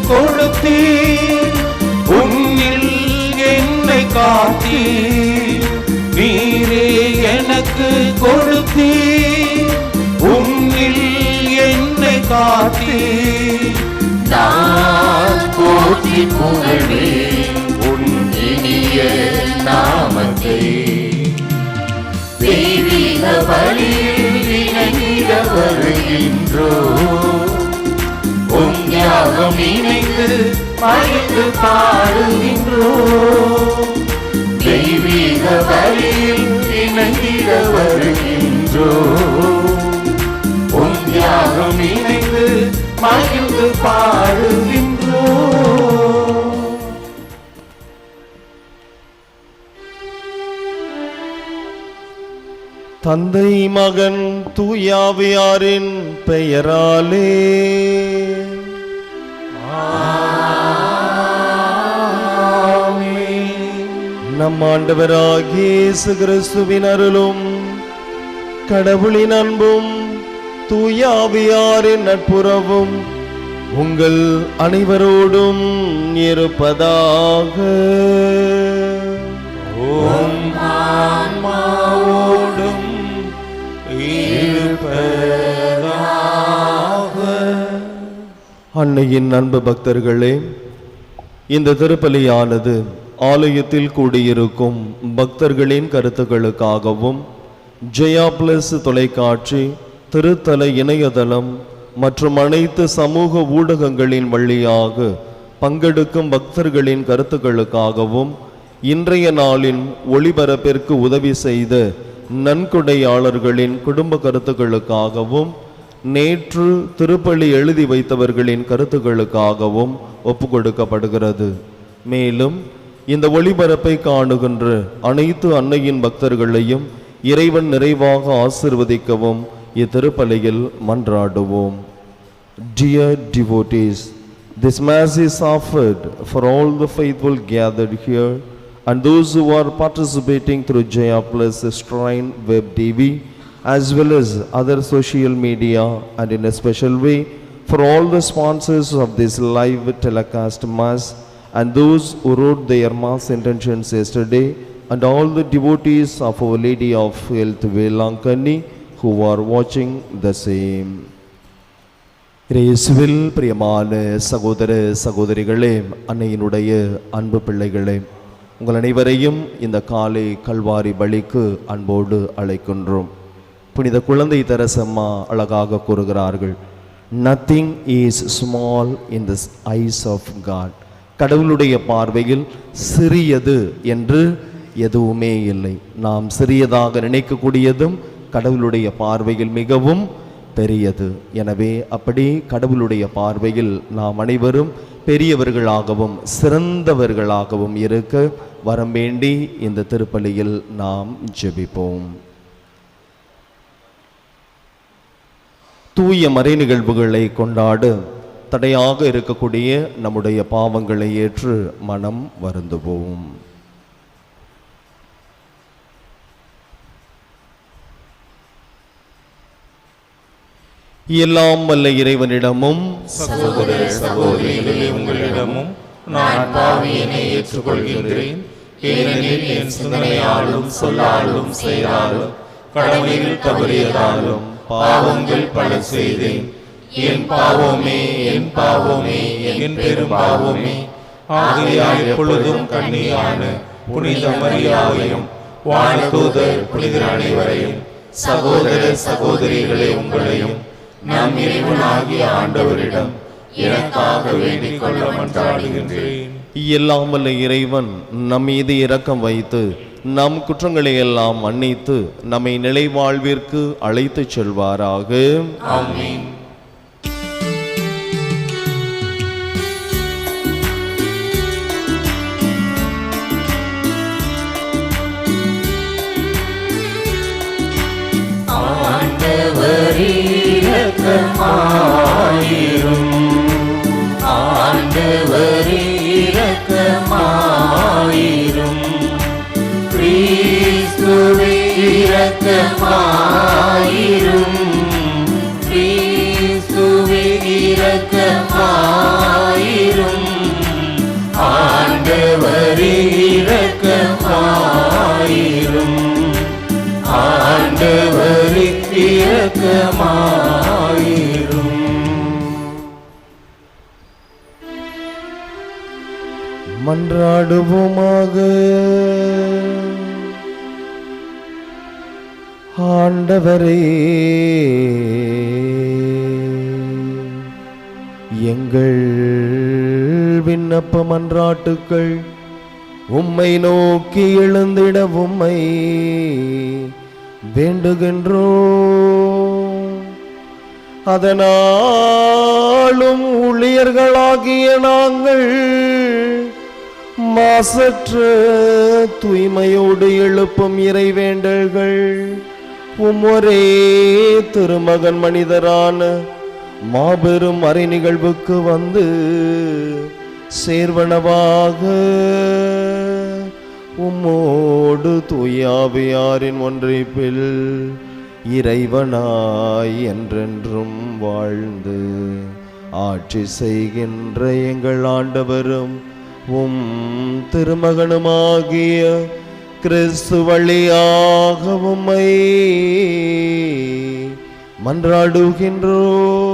கொடுத்தீர், உன்னில் என்னை காத்தீர். நீரே எனக்கு கொடுத்தீர், உன்னில் என்னை காத்தீர். நான் போற்றி புகழ்வேன் உன் இனிய நாமத்தை. தெய்வீக பலியில் இணைந்திட வருகின்றோம், உம் ஞாபகம் நினைத்து மகிழ்ந்து பாடுகின்றோம். தெய்வீக பலியில் இணைந்திட வருகின்றோம், உம் ஞாபகம் நினைத்து மகிழ்ந்து பாடுகின்றோம். தந்தை மகன் தூயாவியாரின் பெயராலே நம் ஆண்டவராகிய இயேசு கிறிஸ்துவின் அருளும் கடவுளின் அன்பும் தூயாவியாரின் நட்புறவும் உங்கள் அனைவரோடும் இருப்பதாக. உம் ஆன்மாவோடும் இருப்பதாக. அன்னையின் அன்பு பக்தர்களே, இந்த திருப்பலியானது ஆலயத்தில் கூடியிருக்கும் பக்தர்களின் கருத்துக்களுக்காகவும் ஜெயா பிளஸ் தொலைக்காட்சி, திருத்தல இணையதளம் மற்றும் அனைத்து சமூக ஊடகங்களின் வழியாக பங்கெடுக்கும் பக்தர்களின் கருத்துக்களுக்காகவும் இன்றைய நாளின் ஒளிபரப்பிற்கு உதவி செய்த நன்கொடையாளர்களின் குடும்ப கருத்துக்களுக்காகவும் நேற்று திருப்பலி எழுதி வைத்தவர்களின் கருத்துக்களுக்காகவும் ஒப்புக்கொடுக்கப்படுகிறது. மேலும் இந்த ஒளிபரப்பை காணுகின்ற அனைத்து அன்னையின் பக்தர்களையும் இறைவன் நிறைவாக ஆசிர்வதிக்கவும் இத்திருப்பலியில் மன்றாடுவோம். Dear devotees, this Mass is offered for all the faithful gathered here and those who are participating through Jaya Plus Shrine Web TV as well as other social media, and in a special way for all the sponsors of this live telecast Mass and those who wrote their Mass intentions yesterday, and all the devotees of Our Lady of Health Velankani who are watching the same. இயேசுவில் பிரியமான சகோதர சகோதரிகளே, அன்னையினுடைய அன்பு பிள்ளைகளே, உங்கள் அனைவரையும் இந்த காலை கல்வாரி பலிக்கு அன்போடு அழைக்கின்றோம். புனித குழந்தை தெரசம்மா அழகாக கூறுகிறார்கள், nothing is small in the eyes of God. கடவுளுடைய பார்வையில் சிறியது என்று எதுவுமே இல்லை. நாம் சிறியதாக நினைக்கக்கூடியதும் கடவுளுடைய பார்வையில் மிகவும் பெரியது. எனவே அப்படி கடவுளுடைய பார்வையில் நாம் அனைவரும் பெரியவர்களாகவும் சிறந்தவர்களாகவும் இருக்க வரம் வேண்டி இந்த திருப்பலியில் நாம் ஜெபிப்போம். தூய மறை நிகழ்வுகளை கொண்டாட தடையாக இருக்கக்கூடிய நம்முடைய பாவங்களை ஏற்று மனம் வருந்துவோம். எல்லாம் வல்ல இறைவனிடமும் சகோதர சகோதரிகளே, உங்களிடமும் நான் பாவியினை ஏற்றுக்கொள்கின்றேன். ஏனெனில் என் சிந்தனையாலும் சொல்லாலும் செயலாலும் கடமையில் தவறியதாலும் பாவங்கள் பல செய்தேன். என் பாவமே, என் பாவமே, என் பெரும் பாவமே. ஆகையால் எப்பொழுதும் கன்னியான புனித மரியாவையும் வானதூதர் புனிதர் அனைவரையும் சகோதர சகோதரிகளே உங்களையும் நம் இறைவனாகிய ஆண்டவரிடம் எனக்காக வேண்டிக் கொள்ள மன்றாடுகின்றேன். எல்லாம் வல்ல இறைவன் நம் மீது இரக்கம் வைத்து நம் குற்றங்களை எல்லாம் மன்னித்து நம்மை நிலை வாழ்விற்கு அழைத்து செல்வாராக. ஆமென். ஆண்டவரே இரக்கமாயிரும், ஆண்டவரே இரக்கமாயிரும், கிறிஸ்துவே இரக்கமாயிரும், கிறிஸ்துவே இரக்கமாயிரும். ஆண்டவரே இரக்கமாயிரும். ஆண்டவரே இரக்கமாயிரும். மன்றாடுவோமாக. ஆண்டவரே, எங்கள் விண்ணப்ப மன்றாட்டுக்கள் உம்மை நோக்கி எழுந்திட உம்மை வேண்டுகின்றோம். அதனாலும் ஊழியர்களாகிய நாங்கள் மாசற்ற தூய்மையோடு எழுப்பும் இறைவேண்டல்கள் ஒரே திருமகன் மனிதரான மாபெரும் அறை நிகழ்வுக்கு வந்து சேர்வனவாக உம்மோடு தூயாவியாரின் ஒன்றிப்பில் இறைவனாய் என்றென்றும் வாழ்ந்து ஆட்சி செய்கின்ற எங்கள் ஆண்டவரும் உம் திருமகனுமாகிய கிறிஸ்து வழியாக உம்மை மன்றாடுகின்றோம்.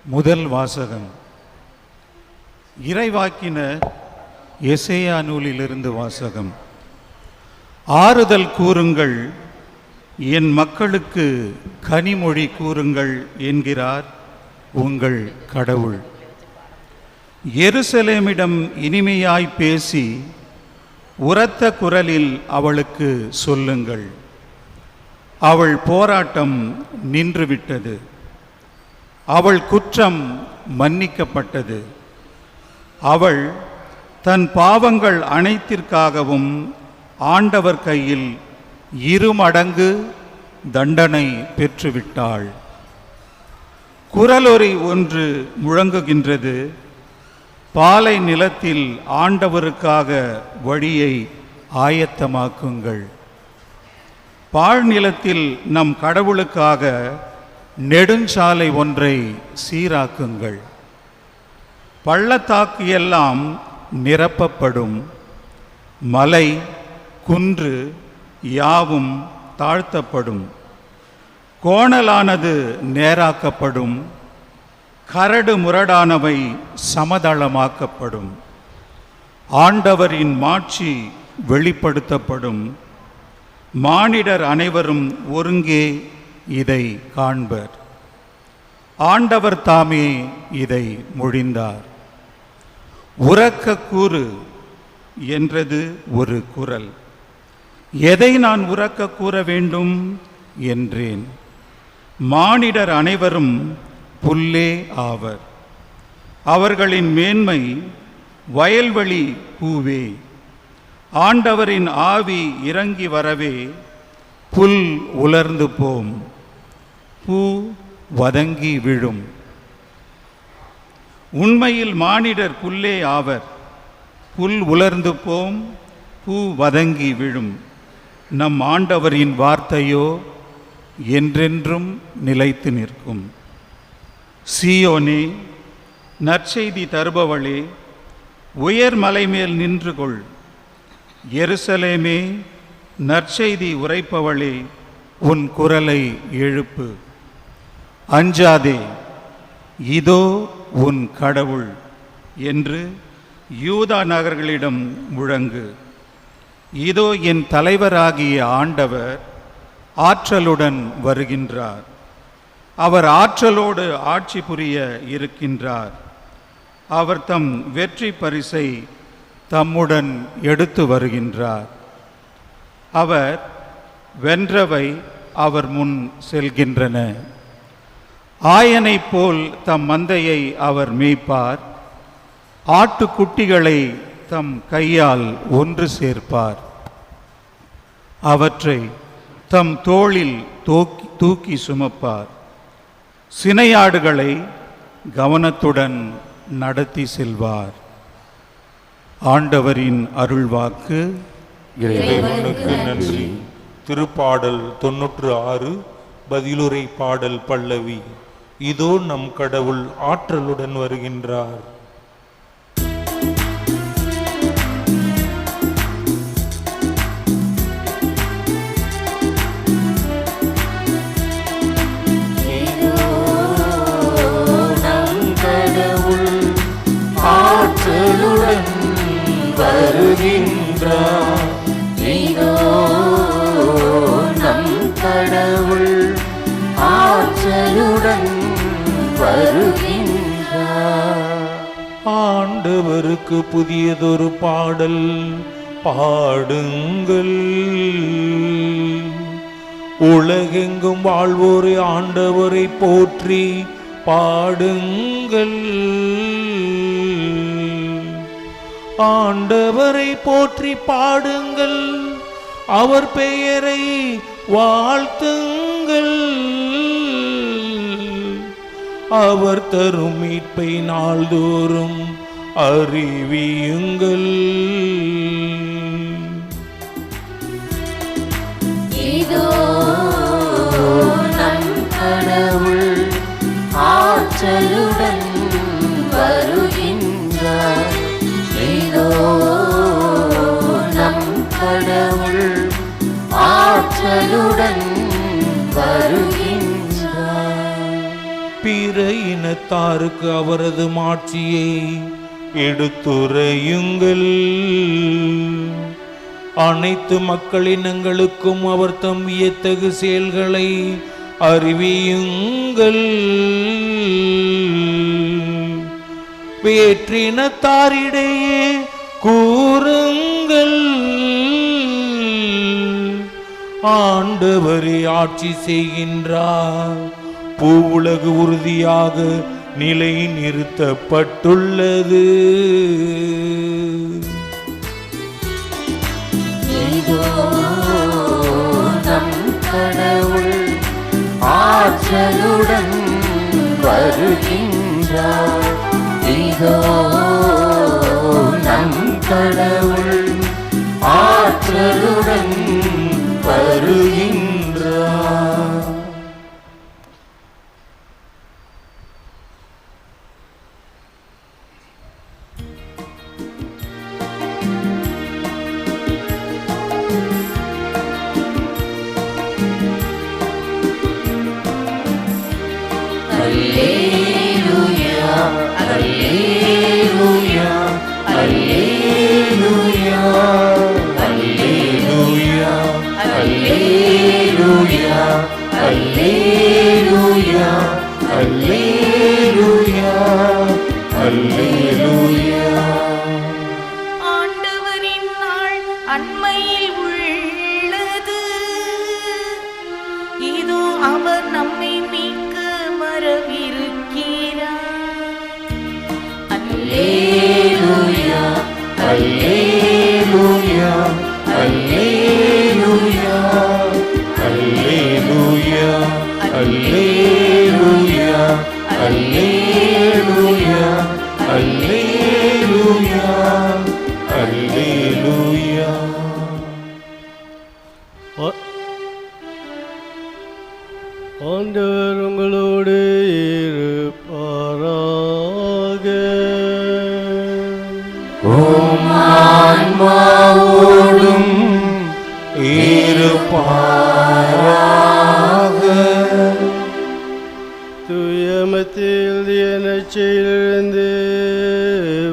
முதல் வாசகம். இறைவாக்கினர் எசேயா நூலிலிருந்து வாசகம். ஆறுதல் கூறுங்கள், என் மக்களுக்கு கனிமொழி கூறுங்கள் என்கிறார் உங்கள் கடவுள். எருசலேமிடம் இனிமையாய் பேசி உரத்த குரலில் அவளுக்கு சொல்லுங்கள், அவள் போராட்டம் நின்றுவிட்டது, அவள் குற்றம் மன்னிக்கப்பட்டது. அவள் தன் பாவங்கள் அனைத்திற்காகவும் ஆண்டவர் கையில் இருமடங்கு தண்டனை பெற்றுவிட்டாள். குரலொலி ஒன்று முழங்குகின்றது, பாலை நிலத்தில் ஆண்டவருக்காக வழியை ஆயத்தமாக்குங்கள். பாழ் நிலத்தில் நம் கடவுளுக்காக நெடுஞ்சாலை ஒன்றை சீராக்குங்கள். பள்ளத்தாக்கு எல்லாம் நிரப்பப்படும், மலை குன்று யாவும் தாழ்த்தப்படும், கோணலானது நேராக்கப்படும், கரடு முரடானவை சமதளமாக்கப்படும். ஆண்டவரின் மாட்சி வெளிப்படுத்தப்படும், மானிடர் அனைவரும் ஒருங்கே இதை காண்பர். ஆண்டவர் தாமே இதை மொழிந்தார். உரக்க கூறு என்றது ஒரு குரல். எதை நான் உரக்க கூற வேண்டும் என்றேன். மானிடர் அனைவரும் புல்லே ஆவர், அவர்களின் மேன்மை வயல்வெளி பூவே. ஆண்டவரின் ஆவி இறங்கி வரவே புல் உலர்ந்து போம், பூ வதங்கி விழும். உண்மையில் மானிடர் புல்லே ஆவர், புல் உலர்ந்து போம், பூ வதங்கி விழும். நம் ஆண்டவரின் வார்த்தையோ என்றென்றும் நிலைத்து நிற்கும். சீயோனே, நற்செய்தி தருபவளே, உயர் மலை மேல் நின்று கொள். எருசலேமே, நற்செய்தி உரைப்பவளே, உன் குரலை எழுப்பு. அஞ்சாதே, இதோ உன் கடவுள் என்று யூதா நகர்களிடம் முழங்கு. இதோ என் தலைவராகிய ஆண்டவர் ஆற்றலுடன் வருகின்றார், அவர் ஆற்றலோடு ஆட்சி புரிய இருக்கின்றார். அவர் தம் வெற்றி பரிசை தம்முடன் எடுத்து வருகின்றார். அவர் வென்றவை அவர் முன் செல்கின்றன. ஆயனை போல் தம் மந்தையை அவர் மேய்ப்பார், ஆட்டுக்குட்டிகளை தம் கையால் ஒன்று சேர்ப்பார். அவற்றை தம் தோளில் தூக்கி சுமப்பார். சினையாடுகளை கவனத்துடன் நடத்தி செல்வார். ஆண்டவரின் அருள்வாக்கு. இறைவனுக்கு நன்றி. திருப்பாடல் 96 பதிலுரை பாடல் பல்லவி. இதோ நம் கடவுள் ஆற்றலுடன் வருகின்றார். ஆற்றலுடன் வருகின்றார். இதோ நம் கடவுள் ஆற்றலுடன் வருகின்றார். ஆண்டவருக்கு புதியதொரு பாடல் பாடுங்கள். உலகெங்கும் வாழ்வோரை ஆண்டவரை போற்றி பாடுங்கள். ஆண்டவரை போற்றி பாடுங்கள், அவர் பெயரை வாழ்த்துங்கள். அவர் தரும் மீட்பை நாள்தோறும் அறிவியுங்கள். இதோ நம் கடவுள் ஆற்றலுடன் வருகின்றார். இதோ நம் கடவுள் ஆற்றலுடன் வருகின்றார். பிற இனத்தாருக்கு அவரது மாட்சியை எடுத்துரையுங்கள். அனைத்து மக்களினங்களுக்கும் அவர் தம் வியத்தகு செயல்களை அறிவியுங்கள். வேற்றினத்தாரிடையே கூறுங்கள், ஆண்டவரே ஆட்சி செய்கின்றார். பூவுலகு உறுதியாக நிலை நிறுத்தப்பட்டுள்ளது. இதோ நம் கடவுள் ஆற்றலுடன் வருகின்றார். இதோ நம் கடவுள் ஆற்றலுடன் வருகின்றார். Alleluia, Alleluia, Alleluia, Alleluia, Alleluia, Alleluia, Alleluia, Alleluia. ஆண்டவரின் நாள் அண்மையில் உள்ளது. இதோ அவர் நம்மை மீட்க வரவிருக்கிறார். Alleluia, Alleluia, Alleluia, அல்லேலூயா, அல்லேலூயா, அல்லேலூயா, அல்லேலூயா, அல்லேலூயா. ஆண்டவர் உங்களோடு இருப்பாராக. ஆன்மாவோடும் இருப்பாராக. தூயமத்தில் எனச்சிலிருந்து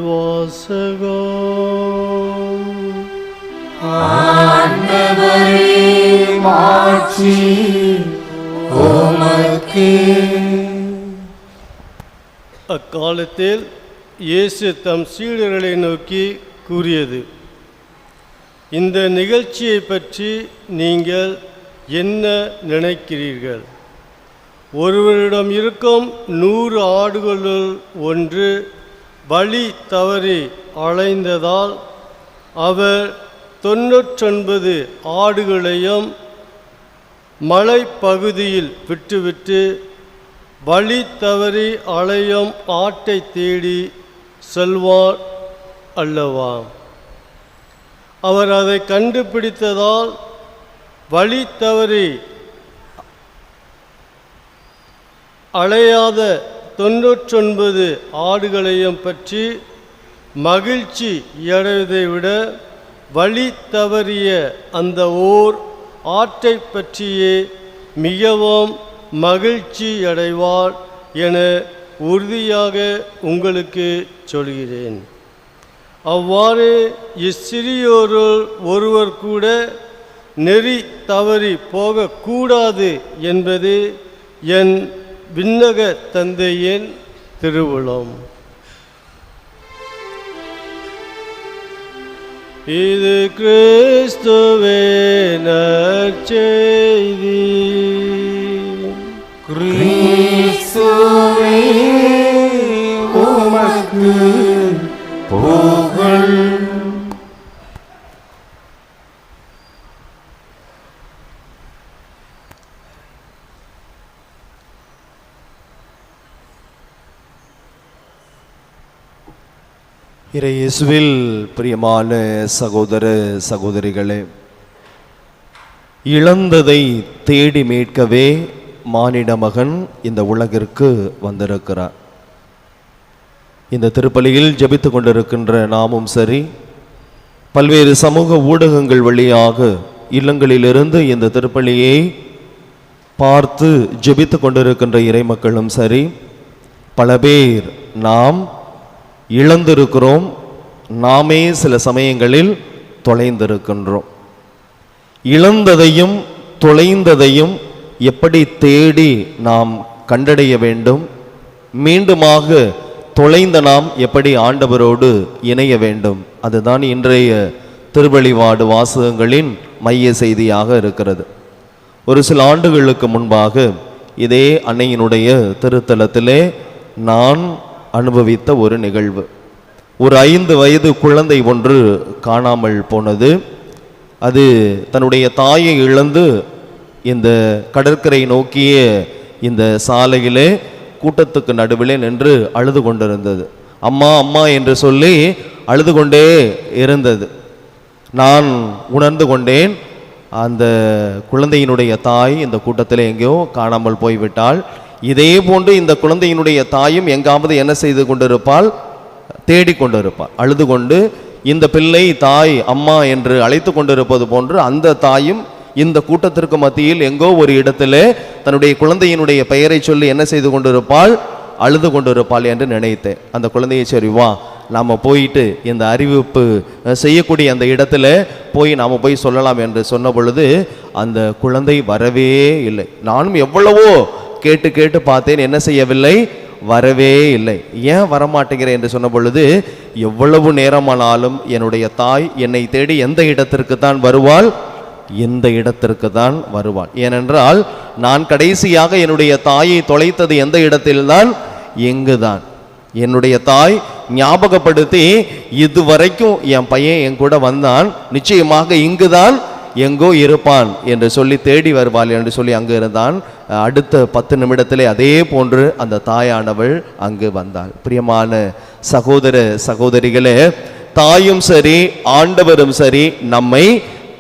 வாசகம். ஆண்டவரே மாட்சி உமக்கே. அக்காலத்தில் இயேசு தம் சீடர்களை நோக்கி கூறியது, இந்த நிகழ்ச்சியை பற்றி நீங்கள் என்ன நினைக்கிறீர்கள்? ஒருவரிடம் இருக்கும் 100 ஆடுகளுள் ஒன்று வழி தவறி அலைந்ததால் அவர் 99 ஆடுகளையும் மலைப்பகுதியில் விட்டுவிட்டு வழி தவறி அலையும் ஆட்டை தேடி செல்வார் அல்லவா? அவர் அதை கண்டுபிடித்ததால் வழி தவறி அலையாத 99 ஆடுகளையும் பற்றி மகிழ்ச்சி அடைவதை விட வழி தவறிய அந்த ஓர் ஆற்றை பற்றியே மிகவும் மகிழ்ச்சி அடைவார் என உறுதியாக உங்களுக்கு சொல்கிறேன். அவ்வாறு இச்சிறியோருள் ஒருவர் கூட நெறி தவறி போகக்கூடாது என்பது என் விண்ணக தந்தையின் திருவுளம். இது கிறிஸ்துவே நற்செய்தி. கிறிஸ்துவே உமக்கு புகழ். இயேசுவில் பிரியமான சகோதர சகோதரிகளே, இழந்ததை தேடி மீட்கவே மானிட மகன் இந்த உலகிற்கு வந்திருக்கிறார். இந்த திருப்பலியில் ஜெபித்து கொண்டிருக்கின்ற நாமும் சரி, பல்வேறு சமூக ஊடகங்கள் வழியாக இல்லங்களிலிருந்து இந்த திருப்பலியை பார்த்து ஜெபித்து கொண்டிருக்கின்ற இறைமக்களும் சரி, பல பேர் நாம் இழந்திருக்கிறோம், நாமே சில சமயங்களில் தொலைந்திருக்கின்றோம். இழந்ததையும் தொலைந்ததையும் எப்படி தேடி நாம் கண்டடைய வேண்டும், மீண்டுமாக தொலைந்த நாம் எப்படி ஆண்டவரோடு இணைய வேண்டும், அதுதான் இன்றைய திருவழிபாடு வாசகங்களின் மைய செய்தியாக இருக்கிறது. ஒரு சில ஆண்டுகளுக்கு முன்பாக இதே அன்னையினுடைய திருத்தலத்திலே நான் அனுபவித்த ஒரு நிகழ்வு. ஒரு 5 வயது குழந்தை ஒன்று காணாமல் போனது. அது தன்னுடைய தாயை இழந்து இந்த கடற்கரை நோக்கிய இந்த சாலையிலே கூட்டத்துக்கு நடுவிலே நின்று அழுது கொண்டிருந்தது. அம்மா அம்மா என்று சொல்லி அழுது கொண்டே இருந்தது. நான் உணர்ந்து கொண்டேன், அந்த குழந்தையினுடைய தாய் இந்த கூட்டத்தில் எங்கேயோ காணாமல் போய்விட்டாள். இதே போன்று இந்த குழந்தையினுடைய தாயும் எங்காவது என்ன செய்து கொண்டிருப்பாள், தேடிக்கொண்டிருப்பாள். அழுது கொண்டு இந்த பிள்ளை தாய் அம்மா என்று அழைத்து கொண்டிருப்பது போன்று அந்த தாயும் இந்த கூட்டத்திற்கு மத்தியில் எங்கோ ஒரு இடத்திலே தன்னுடைய குழந்தையினுடைய பெயரை சொல்லி என்ன செய்து கொண்டிருப்பாள், அழுது கொண்டிருப்பாள் என்று நினைத்தேன். அந்த குழந்தையை சரி வா நாம் போயிட்டு இந்த அறிவிப்பு செய்யக்கூடிய அந்த இடத்துல நாம் போய் சொல்லலாம் என்று சொன்ன பொழுது அந்த குழந்தை வரவே இல்லை. நானும் எவ்வளவோ கேட்டு கேட்டு பார்த்தேன், என்ன செய்யவில்லை, வரவே இல்லை. ஏன் வரமாட்டேங்கிறேன் என்று சொன்ன பொழுது, எவ்வளவு நேரமானாலும் என்னுடைய தாய் என்னை தேடி எந்த இடத்திற்கு தான் வருவாள், இந்த இடத்திற்கு தான் வருவாள். ஏனென்றால் நான் கடைசியாக என்னுடைய தாயை தொலைத்தது எந்த இடத்தில்தான், எங்குதான். என்னுடைய தாய் ஞாபகப்படுத்தி, இதுவரைக்கும் என் பையன் என் கூட வந்தான், நிச்சயமாக இங்குதான் எங்கோ இருப்பான் என்று சொல்லி தேடி வருவாள் என்று சொல்லி அங்கு இருந்தான். அடுத்த 10 நிமிடத்திலே அதே போன்று அந்த தாயானவள் அங்கு வந்தாள். பிரியமான சகோதர சகோதரிகளே, தாயும் சரி ஆண்டவரும் சரி நம்மை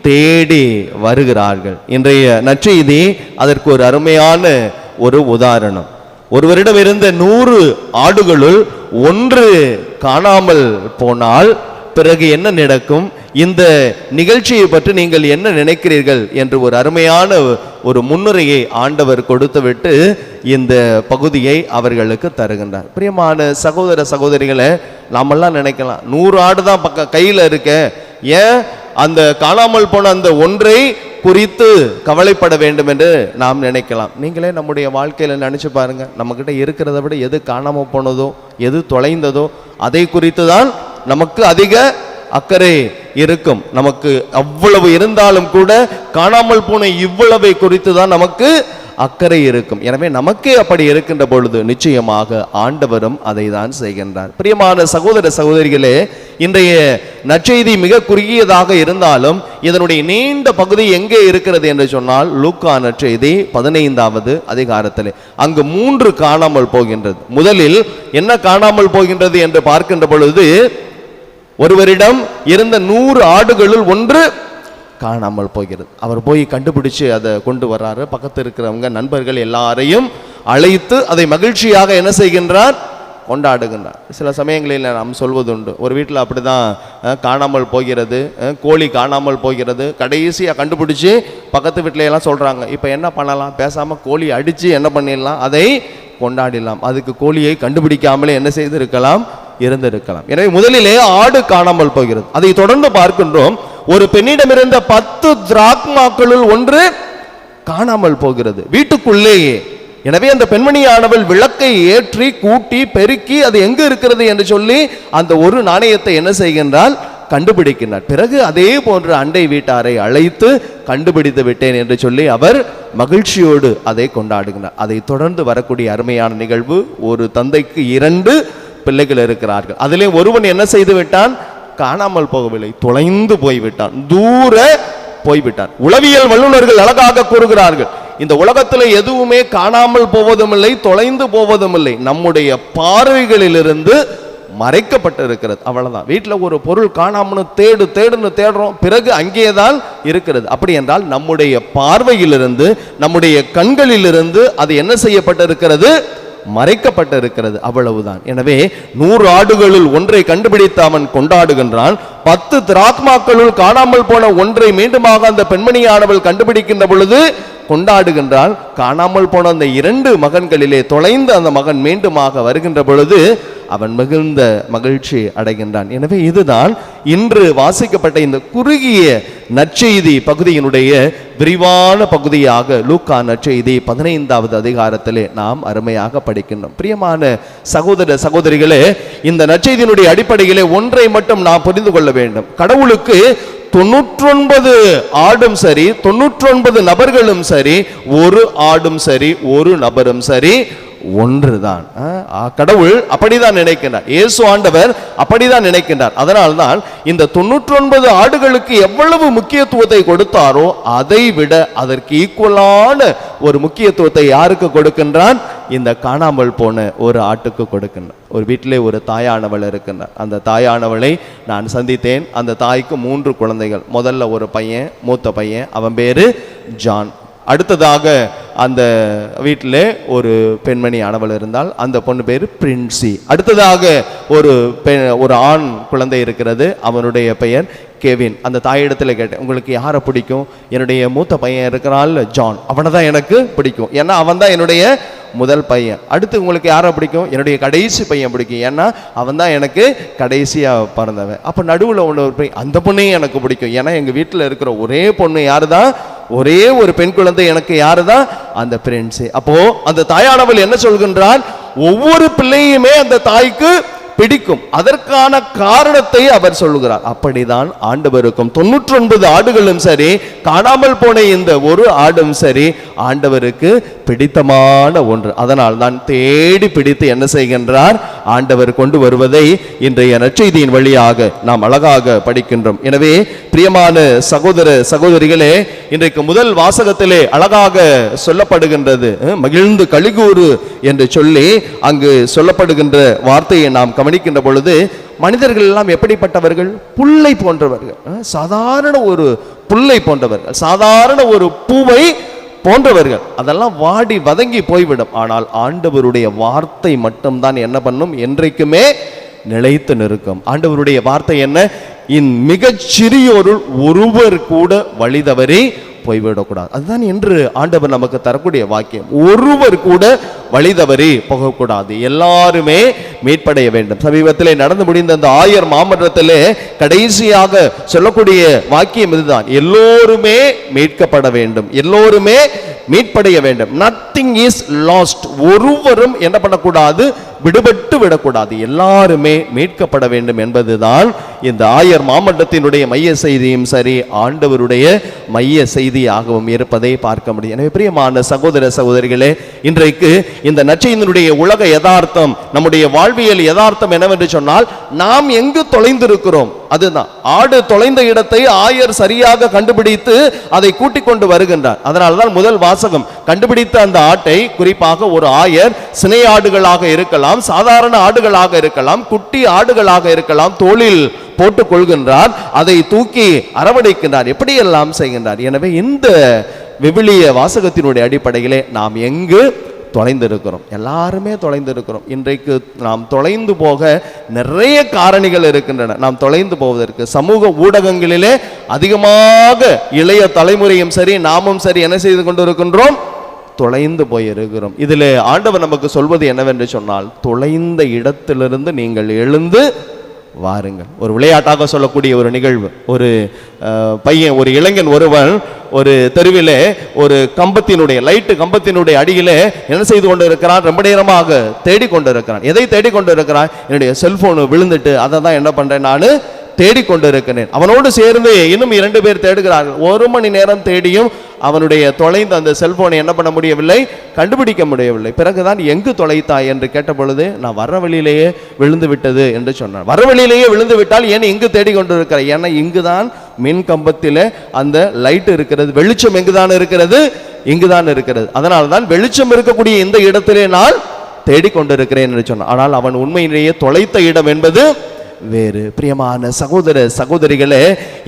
தேடி வருகிறார்கள். இன்றைய நற்செய்தி அதற்கு ஒரு அருமையான ஒரு உதாரணம். ஒருவரிடம் இருந்த 100 ஆடுகளுள் 1 காணாமல் போனால் பிறகு என்ன நடக்கும், இந்த நிகழ்ச்சியை பற்றி நீங்கள் என்ன நினைக்கிறீர்கள் என்று ஒரு அருமையான ஒரு முன்னுரையை ஆண்டவர் கொடுத்துவிட்டு இந்த பகுதியை அவர்களுக்கு தருகின்றார். பிரியமான சகோதர சகோதரிகளை, நாமெல்லாம் நினைக்கலாம் 100 ஆடு தான் கையில் இருக்க, ஏன் அந்த காணாமல் போன அந்த ஒன்றை குறித்து கவலைப்பட வேண்டும் என்று நாம் நினைக்கலாம். நீங்களே நம்முடைய வாழ்க்கையில் நினைச்சு பாருங்க, நம்மக்கிட்ட இருக்கிறத விட எது காணாமல் போனதோ எது தொலைந்ததோ அதை குறித்து தான் நமக்கு அதிக அக்கறை இருக்கும். நமக்கு அவ்வளவு இருந்தாலும் கூட காணாமல் போன இவ்வளவை குறித்து தான் நமக்கு அக்கறை இருக்கும். எனவே நமக்கே அப்படி இருக்கின்ற பொழுது நிச்சயமாக ஆண்டவரும் அதை தான் செய்கின்றார். பிரியமான சகோதர சகோதரிகளே, இன்றைய நற்செய்தி மிக குறுகியதாக இருந்தாலும் இதனுடைய நீண்ட பகுதி எங்கே இருக்கிறது என்று சொன்னால், லூக்கா நற்செய்தி 15வது அதிகாரத்திலே அங்கு 3 காணாமல் போகின்றது. முதலில் என்ன காணாமல் போகின்றது என்று பார்க்கின்ற பொழுது, ஒருவரிடம் இருந்த 100 ஆடுகளுள் 1 காணாமல் போகிறது. அவர் போய் கண்டுபிடிச்சு அதை கொண்டு வர்றாரு. பக்கத்தில் இருக்கிறவங்க நண்பர்கள் எல்லாரையும் அழைத்து அதை மகிழ்ச்சியாக என்ன செய்கின்றார், கொண்டாடுகின்றார். சில சமயங்களில் நாம் சொல்வதுண்டு, ஒரு வீட்டில் அப்படி தான் காணாமல் போகிறது, கோழி காணாமல் போகிறது, கடைசியாக கண்டுபிடிச்சி பக்கத்து வீட்டில எல்லாம் சொல்கிறாங்க, இப்போ என்ன பண்ணலாம், பேசாமல் கோழி அடித்து என்ன பண்ணிடலாம், அதை கொண்டாடிடலாம். அதுக்கு கோழியை கண்டுபிடிக்காமலே என்ன செய்திருக்கலாம், இருந்திருக்கலாம். எனவே முதலிலே ஆடு காணாமல் போகிறது. அதை தொடர்ந்து பார்க்கின்றோம், ஒரு பெண்ணிடமிருந்த 10 திராக்மாக்களுள் ஒன்று காணாமல் போகிறது வீட்டுக்குள்ளேயே. எனவே அந்த பெண்மணியானவள் விளக்கை ஏற்றி கூட்டி பெருக்கி அது எங்கு இருக்கிறது என்று சொல்லி அந்த ஒரு நாணயத்தை என்ன செய்கின்றால், கண்டுபிடிக்கின்றார். பிறகு அதே போன்ற அண்டை வீட்டாரை அழைத்து கண்டுபிடித்து விட்டேன் என்று சொல்லி அவர் மகிழ்ச்சியோடு அதை கொண்டாடுகிறார். அதை தொடர்ந்து வரக்கூடிய அருமையான நிகழ்வு, ஒரு தந்தைக்கு 2 பிள்ளைகள் இருக்கிறார்கள். அதிலே ஒருவன் என்ன செய்து விட்டான், காணாமல் போகவில்லை, தொலைந்து போய்விட்டான், தூர போய்விட்டான். உளவியல் வல்லுநர்கள் அழகாக கூறுகிறார்கள், இந்த உலகத்தில் எதுவுமே காணாமல் போவதும் இல்லை, தொலைந்து போவதும் இல்லை, நம்முடைய பார்வைகளிலிருந்து மறைக்கப்பட்டிருக்கிறது. அவ்வளவுதான். வீட்டில் ஒரு பொருள் காணாமல் தேடுன்னு தேடுறோம், பிறகு அங்கேதான் இருக்கிறது. அப்படி என்றால் நம்முடைய பார்வையிலிருந்து, நம்முடைய கண்களிலிருந்து அது என்ன செய்யப்பட்டிருக்கிறது, மறைக்கப்பட்டிருக்கிறது. அவ்வளவுதான். எனவே 100 ஆடுகளுள் ஒன்றை கண்டுபிடித்து அவன் கொண்டாடுகின்றான். 10 திராக்மாக்களுள் காணாமல் போன ஒன்றை மீண்டுமாக அந்த பெண்மணியானவள் கண்டுபிடிக்கின்ற பொழுது கொண்டாடுகின்றால், காணாமல் போன அந்த 2 மகன்களிலே தொலைந்த அந்த மகன் மீண்டுமாக வருகின்ற பொழுது அவன் மிகுந்த மகிழ்ச்சி அடைகின்றான். எனவே இதுதான் இன்று வாசிக்கப்பட்ட இந்த குறுகிய நற்செய்தி பகுதியினுடைய விரிவான பகுதியாக லூக்கா நற்செய்தி 15வது அதிகாரத்திலே நாம் அருமையாக படிக்கின்றோம். பிரியமான சகோதர சகோதரிகளே, இந்த நற்செய்தியினுடைய அடிப்படையிலே ஒன்றை மட்டும் நாம் புரிந்து கொள்ள வேண்டும். கடவுளுக்கு 99 ஆடும் சரி, 99 நபர்களும் சரி, ஒரு ஆடும் சரி, ஒரு நபரும் சரி, ஒன்றுதான். கடவுள் அப்படிதான் நினைக்கின்றார், இயேசு ஆண்டவர் அப்படிதான் நினைக்கின்றார். அதனால்தான் இந்த 99 ஆடுகளுக்கு எவ்வளவு முக்கியத்துவத்தை கொடுத்தாரோ அதை விட அதற்கு ஈக்குவலான ஒரு முக்கியத்துவத்தை யாருக்கு கொடுக்கின்றான், இந்த காணாமல் போன ஒரு ஆட்டுக்கு கொடுக்கின்றார். ஒரு வீட்டிலே ஒரு தாயானவள் இருக்கின்றார். அந்த தாயானவளை நான் சந்தித்தேன். அந்த தாய்க்கு 3 குழந்தைகள். முதல்ல ஒரு பையன், மூத்த பையன், அவன் பேரு ஜான். அடுத்ததாக அந்த வீட்டில் ஒரு பெண்மணி ஆனவள் இருந்தால், அந்த பொண்ணு பேர் பிரின்சி. அடுத்ததாக ஒரு ஆண் குழந்தை இருக்கிறது, அவனுடைய பெயர் கெவின். அந்த தாயிடத்தில் கேட்டேன், உங்களுக்கு யாரை பிடிக்கும்? என்னுடைய மூத்த பையன் இருக்கிறாள் ஜான், அவனை தான் எனக்கு பிடிக்கும், ஏன்னா அவன் தான் என்னுடைய முதல் பையன். அடுத்து உங்களுக்கு யாரை பிடிக்கும்? என்னுடைய கடைசி பையன் பிடிக்கும், ஏன்னா அவன் தான் எனக்கு கடைசியாக பிறந்தவன். அப்போ நடுவில் ஒன்று பையன், அந்த பொண்ணையும் எனக்கு பிடிக்கும், ஏன்னா எங்கள் வீட்டில் இருக்கிற ஒரே பொண்ணு யாரு தான், ஒரே ஒரு பெண் குழந்தை எனக்கு யாரு தான், அந்த பிரின்ஸ். அப்போ அந்த தாயானவள் என்ன சொல்கின்றால், ஒவ்வொரு பிள்ளையுமே அந்த தாய்க்கு பிடிக்கும். அதற்கான காரணத்தை அவர் சொல்லுகிறார். அப்படிதான் ஆண்டவருக்கும் 99 ஆடுகளும் சரி, காணாமல் போன இந்த ஒரு ஆடும் சரி, ஆண்டவருக்கு பிடித்தமான ஒன்று. அதனால் தான் தேடி பிடித்து என்ன செய்கின்றார், ஆண்டவர் கொண்டு வருவதை இன்றைய நற்செய்தியின் வழியாக நாம் அழகாக படிக்கின்றோம். எனவே பிரியமான சகோதர சகோதரிகளே, இன்றைக்கு முதல் வாசகத்திலே அழகாக சொல்லப்படுகின்றது, மகிழ்ந்து கலிகூறு என்று சொல்லி அங்கு சொல்லப்படுகின்ற வார்த்தையை நாம் கவனிக்கின்ற பொழுது, மனிதர்கள் எல்லாம் எப்படிப்பட்டவர்கள்? புல்லை போன்றவர்கள், சாதாரண ஒரு புல்லை போன்றவர்கள், சாதாரண ஒரு பூவை போன்றவர்கள். அதெல்லாம் வாடி வதங்கி போய்விடும். ஆனால் ஆண்டவருடைய வார்த்தை மட்டும்தான் என்ன பண்ணும், என்றைக்குமே நிலைத்து நிற்கும். ஆண்டவருடைய வார்த்தை என்ன, மிகச் சிறியோருள் ஒருவர் கூட வழி தவறி போய்விடக்கூடாது. அதுதான் என்று ஆண்டவர் நமக்கு தரக்கூடிய வாக்கியம். ஒருவர் கூட வழி தவறி போகக்கூடாது, எல்லாருமே மீட்படைய வேண்டும். சமீபத்திலே நடந்து முடிந்த அந்த ஆயர் மாமன்றத்திலே கடைசியாக சொல்லக்கூடிய வாக்கியம் இதுதான், எல்லோருமே மீட்கப்பட வேண்டும், எல்லோருமே மீட்படைய வேண்டும். Nothing is last. ஒருவரும் என்ன பண்ணக்கூடாது, விடுபட்டு விடக்கூடாது, எல்லாருமே மீட்கப்பட வேண்டும் என்பதுதான் இந்த ஆயர் மாமன்றத்தினுடைய மைய செய்தியும் சரி, ஆண்டவருடைய மைய செய்தியாகவும் இருப்பதை பார்க்க முடியும். எனவே பிரியமான சகோதர சகோதரிகளே, இன்றைக்கு இந்த நற்செய்தியினுடைய உலக யதார்த்தம், நம்முடைய வாழ்வியல் யதார்த்தம் என்னவென்று சொன்னால், நாம் எங்கு தொலைந்திருக்கிறோம், அதுதான் ஆடு தொலைந்த இடத்தை ஆயர் சரியாக கண்டுபிடித்து அதை கூட்டிக் கொண்டு வருகின்றார். அதனால்தான் முதல் வாசகம், கண்டுபிடித்த அந்த ஆட்டை, குறிப்பாக ஒரு ஆயர் சினை ஆடுகளாக இருக்கலாம், சாதாரண ஆடுகளாக இருக்கலாம், குட்டி ஆடுகளாக இருக்கலாம், தோளில் போட்டுக் கொள்கின்றார், அதை தூக்கி அரவணைக்கின்றார், எப்படியெல்லாம் செய்கின்றார். எனவே இந்த விவிலிய வாசகத்தினுடைய அடிப்படையிலே நாம் எங்கு தொலைந்திருக்கிறோம்? எல்லாருமே தொலைந்திருக்கிறோம். இன்றைக்கு நாம் தொலைந்து போக நிறைய காரணிகள் இருக்கின்றன. நாம் தொலைந்து போவதற்கு சமூக ஊடகங்களிலே அதிகமாக இளைய தலைமுறையும் சரி நாமும் சரி என்ன செய்து கொண்டிருக்கின்றோம்? தொலைந்து போயிருக்கிறோம். இதில் ஆண்டவர் நமக்கு சொல்வது என்னவென்று சொன்னால், தொலைந்த இடத்திலிருந்து நீங்கள் எழுந்து வாருங்கள். ஒரு விளையாட்டாக சொல்லக்கூடிய ஒரு நிகழ்வு, ஒரு பையன், ஒரு இளைஞன் ஒருவன் ஒரு தெருவிலே ஒரு கம்பத்தினுடைய லைட்டு கம்பத்தினுடைய அடியிலே என்ன செய்து கொண்டு இருக்கிறான்? ரொம்ப நேரமாக தேடிக்கொண்டிருக்கிறான். எதை தேடிக்கொண்டிருக்கிறான்? என்னுடைய செல்போன் விழுந்துட்டு அதை தான் என்ன பண்றேன் நான் தேடிக்கொண்டிருக்கிறேன். அவனோடு சேர்ந்து இன்னும் 2 பேர் தேடுகிறார்கள். 1 மணி நேரம் தேடியும் அவனுடைய தொலைந்த அந்த செல்போனை என்ன பண்ண முடியவில்லை, கண்டுபிடிக்க முடியவில்லை. பிறகுதான் எங்கு தொலைத்தாய் என்று கேட்ட பொழுது, நான் வர வழியிலேயே விழுந்து விட்டது என்று சொன்னான். வர வழியிலேயே விழுந்து விட்டால் ஏன் இங்கு தேடிக்கொண்டிருக்கிற? ஏன்னா இங்குதான் மின் கம்பத்திலே அந்த லைட் இருக்கிறது, வெளிச்சம் எங்குதான் இருக்கிறது, இங்குதான் இருக்கிறது. அதனால்தான் வெளிச்சம் இருக்கக்கூடிய இந்த இடத்திலே நான் தேடிக்கொண்டிருக்கிறேன் என்று சொன்னான். ஆனால் அவன் உண்மையிலேயே தொலைத்த இடம் என்பது வேறு. பிரியமான சகோதர சகோதரிகளே,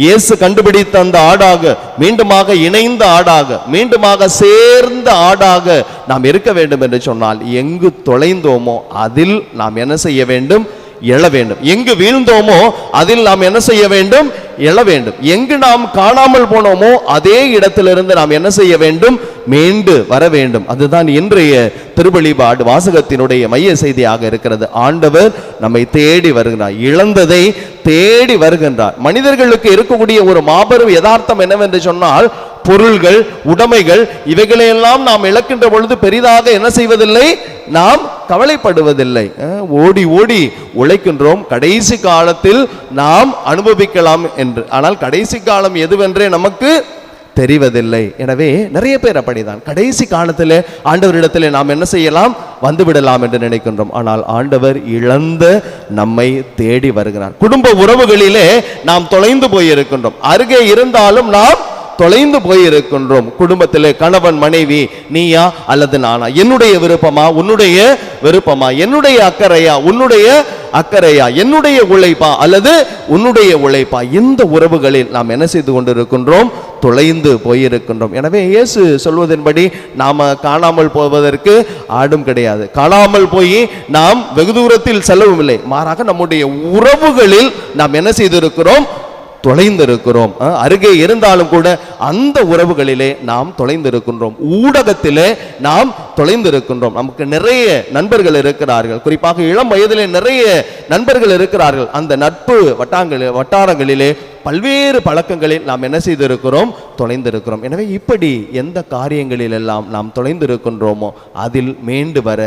இயேசு கண்டுபிடித்த அந்த ஆடாக, மீண்டுமாக இணைந்த ஆடாக, மீண்டுமாக சேர்ந்த ஆடாக நாம் இருக்க வேண்டும் என்று சொன்னால், எங்கு தொலைந்தோமோ அதில் நாம் என்ன செய்ய வேண்டும்? எழ வேண்டும். எங்கு வீழ்ந்தோமோ அதில் நாம் என்ன செய்ய வேண்டும்? எழ வேண்டும். எங்கு நாம் காணாமல் போனோமோ அதே இடத்திலிருந்து நாம் என்ன செய்ய வேண்டும்? மீண்டு வர வேண்டும். அதுதான் இன்றைய திருவழிபாடு வாசகத்தினுடைய மைய செய்தியாக இருக்கிறது. ஆண்டவர் நம்மை தேடி வருகிறார், இழந்ததை தேடி வருகின்றார். மனிதர்களுக்கு இருக்கக்கூடிய ஒரு மாபெரும் யதார்த்தம் என்னவென்று சொன்னால், பொருள்கள், உடைமைகள், இவைகளையெல்லாம் நாம் இழக்கின்ற பொழுது பெரிதாக என்ன செய்வதில்லை, நாம் கவலைப்படுவதில்லை. ஓடி ஓடி உழைக்கின்றோம், கடைசி காலத்தில் நாம் அனுபவிக்கலாம் என்று. ஆனால் கடைசி காலம் எதுவென்றே நமக்கு தெரிவதில்லை. எனவே நிறைய பேர் அப்படிதான், கடைசி காலத்தில் ஆண்டவரிடத்தில் நாம் என்ன செய்யலாம்? வந்துவிடலாம் என்று நினைக்கின்றோம். ஆனால் ஆண்டவர் இழந்த நம்மை தேடி வருகிறார். குடும்ப உறவுகளிலே நாம் தொலைந்து போயிருக்கின்றோம். அருகே இருந்தாலும் நாம் தொலைந்து போயிருக்கின்றோம். குடும்பத்திலே கணவன் மனைவி, நீயா அல்லது நானா, என்னுடைய விருப்பமா உன்னுடைய விருப்பமா, என்னுடைய அக்கறையா உன்னுடைய அக்கறையா, என்னுடைய உழைப்பா அல்லது உன்னுடைய உழைப்பா, இந்த உறவுகளில் நாம் என்ன செய்து கொண்டிருக்கின்றோம்? தொலைந்து போயிருக்கின்றோம். எனவே இயேசு சொல்வதன்படி நாம காணாமல் போவதற்கு ஆடும் கிடையாது. காணாமல் போய் நாம் வெகு தூரத்தில் செல்லவும் இல்லை, மாறாக நம்முடைய உறவுகளில் நாம் என்ன செய்திருக்கிறோம்? தொலைந்திருக்கிறோம். அருகே இருந்தாலும் கூட அந்த உறவுகளிலே நாம் தொலைந்திருக்கின்றோம். ஊடகத்திலே நாம் தொலைந்திருக்கின்றோம். நமக்கு நிறைய நண்பர்கள் இருக்கிறார்கள், குறிப்பாக இளம் வயதிலே நிறைய நண்பர்கள் இருக்கிறார்கள். அந்த நட்பு வட்டாரங்களிலே பல்வேறு பழக்கங்களில் நாம் என்ன செய்திருக்கிறோம்? தொலைந்திருக்கிறோம். எனவே இப்படி எந்த காரியங்களில் எல்லாம் நாம் தொலைந்திருக்கின்றோமோ அதில் மீண்டு வர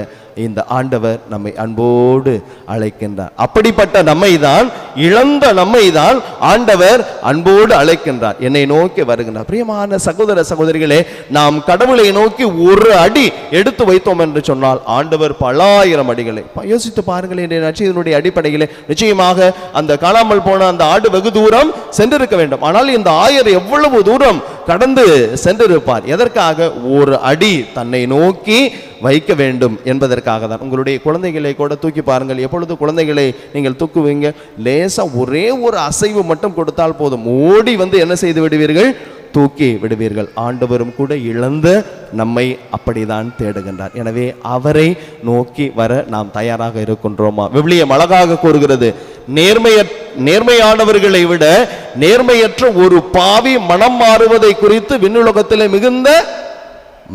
இந்த ஆண்டவர் நம்மை அன்போடு அழைக்கின்றார். அப்படிப்பட்ட நம்மை தான், இழந்த நம்மை தான் ஆண்டவர் அன்போடு அழைக்கின்றார், என்னை நோக்கி வருகின்றார். பிரியமான சகோதர சகோதரிகளே, நாம் கடவுளை நோக்கி ஒரு அடி எடுத்து வைத்தோம் என்று சொன்னால் ஆண்டவர் பல ஆயிரம் அடிகளை, யோசித்து பாருங்கள். என்ற நற்செய்தியினுடைய அடிப்படையிலே நிச்சயமாக அந்த காணாமல் போன அந்த ஆடு வெகு தூரம் சென்றிருக்க வேண்டும். ஆனால் இந்த ஆயர் எவ்வளவு தூரம் கடந்து சென்றிருப்பார்? எதற்காக? ஒரு அடி தன்னை நோக்கி வைக்க வேண்டும் என்பதற்காக தான். உங்களுடைய குழந்தைகளை கூட தூக்கி பாருங்கள். எப்பொழுது குழந்தைகளை நீங்கள் தூக்குவீங்க? லேசா ஒரே ஒரு அசைவு மட்டும் கொடுத்தால் போதும், ஓடி வந்து என்ன செய்து விடுவீர்கள்? தூக்கி விடுவீர்கள். ஆண்டவரும் கூட இழந்த நம்மை அப்படிதான் தேடுகின்றார். எனவே அவரை நோக்கி வர நாம் தயாராக இருக்கின்றோமா? விவிலியம் அழகாக கூறுகிறது, நேர்மையானவர்களை விட நேர்மையற்ற ஒரு பாவி மனம் மாறுவதை குறித்து விண்ணுலகத்திலே மிகுந்த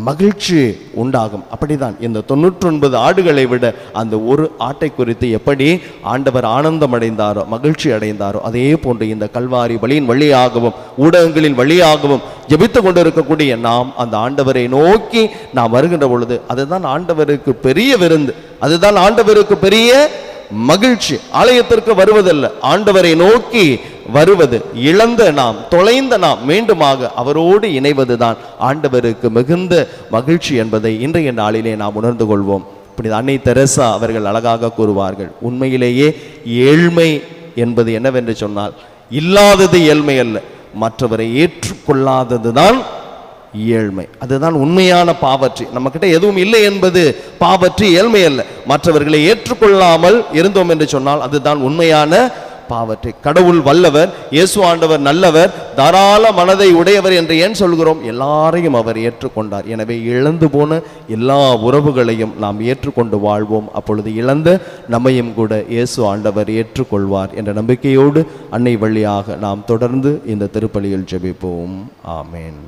மகிழ்ச்சி உண்டாகும். அப்படிதான் இந்த 99 ஆடுகளை விட அந்த ஒரு ஆட்டை குறித்து எப்படி ஆண்டவர் ஆனந்தம் அடைந்தாரோ, மகிழ்ச்சி அடைந்தாரோ, அதே போன்று இந்த கல்வாரி வழியின் வழியாகவும் ஊடகங்களின் வழியாகவும் ஜெபித்து கொண்டிருக்கக்கூடிய நாம் அந்த ஆண்டவரை நோக்கி நாம் வருகின்ற பொழுது அதுதான் ஆண்டவருக்கு பெரிய விருந்து, அதுதான் ஆண்டவருக்கு பெரிய மகிழ்ச்சி. ஆலயத்திற்கு வருவதல்ல, ஆண்டவரை நோக்கி வருவது. இழந்த நாம், தொலைந்த நாம் மீண்டுமாக அவரோடு இணைவதுதான் ஆண்டவருக்கு மிகுந்த மகிழ்ச்சி என்பதை இன்றைய நாளிலே நாம் உணர்ந்து கொள்வோம். இப்படி அன்னை தெரசா அவர்கள் அழகாக கூறுவார்கள், உண்மையிலேயே ஏழ்மை என்பது என்னவென்று சொன்னால், இல்லாதது ஏழ்மை அல்ல, மற்றவரை ஏற்றுக்கொள்ளாததுதான் ஏழ்மை. அதுதான் உண்மையான பாவற்றி. நம்ம கிட்ட எதுவும் இல்லை என்பது பாவற்றி, ஏழ்மை அல்ல. மற்றவர்களை ஏற்றுக்கொள்ளாமல் இருந்தோம் என்று சொன்னால் அதுதான் உண்மையான பாவற்றி. கடவுள் வல்லவர், இயேசு ஆண்டவர் நல்லவர், தாராள மனதை உடையவர் என்று ஏன் சொல்கிறோம்? எல்லாரையும் அவர் ஏற்றுக்கொண்டார். எனவே இழந்து போன எல்லா உறவுகளையும் நாம் ஏற்றுக்கொண்டு வாழ்வோம். அப்பொழுது இழந்த நம்மையும் கூட இயேசு ஆண்டவர் ஏற்றுக்கொள்வார் என்ற நம்பிக்கையோடு அன்னை வழியாக நாம் தொடர்ந்து இந்த திருப்பலியில் ஜெபிப்போம். ஆமென்.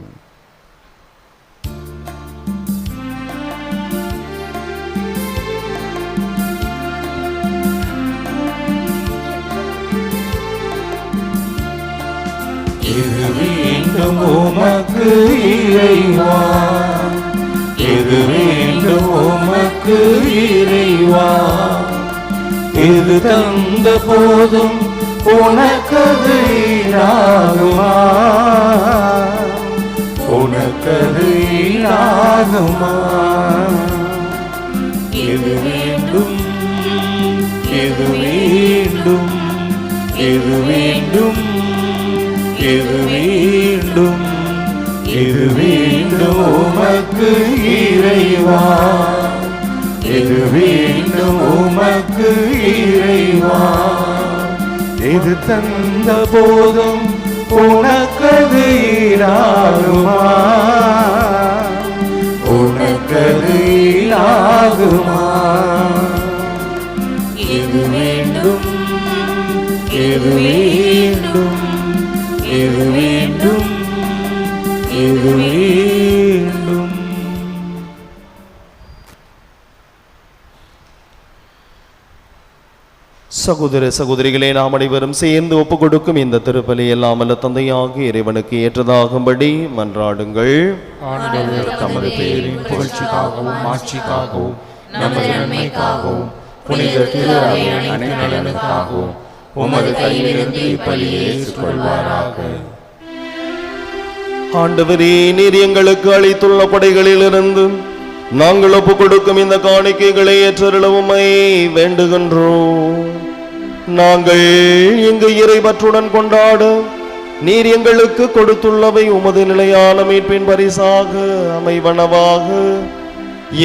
இது வேண்டும் உமக்கு இறைவா, இது வேண்டும் உமக்கு இறைவா, இது தந்த போதும் உனக்கது ஈடாகுமா, உனக்கது ஈடாகுமா. இது வேண்டும், இது வேண்டும், இது வேண்டும், இது வேண்டும், இது வேண்டும் உமக்கு இறைவா, இது வேண்டும் உமக்கு இறைவா, இது தந்த போதும் உனக்கது ஈடாகுமா, உனக்கது ஈடாகுமா. இது வேண்டும், இது வேண்டும், இது வேண்டும், இது வேண்டும். சகோதர சகோதரிகளே, நாம் அனைவரும் சேர்ந்து ஒப்புக் கொடுக்கும் இந்த திருப்பலி எல்லாம் அல்ல தந்தையாகி இறைவனுக்கு ஏற்றதாகும்படி மன்றாடுங்கள். ஆண்டவர் தமது பெயரின் புகழ்ச்சிக்காகவும் ஆட்சிக்காகவும் நமது நன்மைக்காகவும் புனித திரு அவையின் அனைத்து நலனுக்காகவும் உமது கையிலிருந்து இப்பலியை ஏற்றுக்கொள்வாராக. ஆண்டவரே, நீர் எங்களுக்கு அளித்துள்ள கொடைகளிலிருந்து நாங்கள் ஒப்புக் கொடுக்கும் இந்த காணிக்கைகளை ஏற்றருளவுமை வேண்டுகின்றோம். நாங்கள் இங்கு இறைபற்றுடன் கொண்டாட நீர் எங்களுக்கு கொடுத்துள்ளவை உமது நிலையான மீட்பின் பரிசாக அமைவனவாக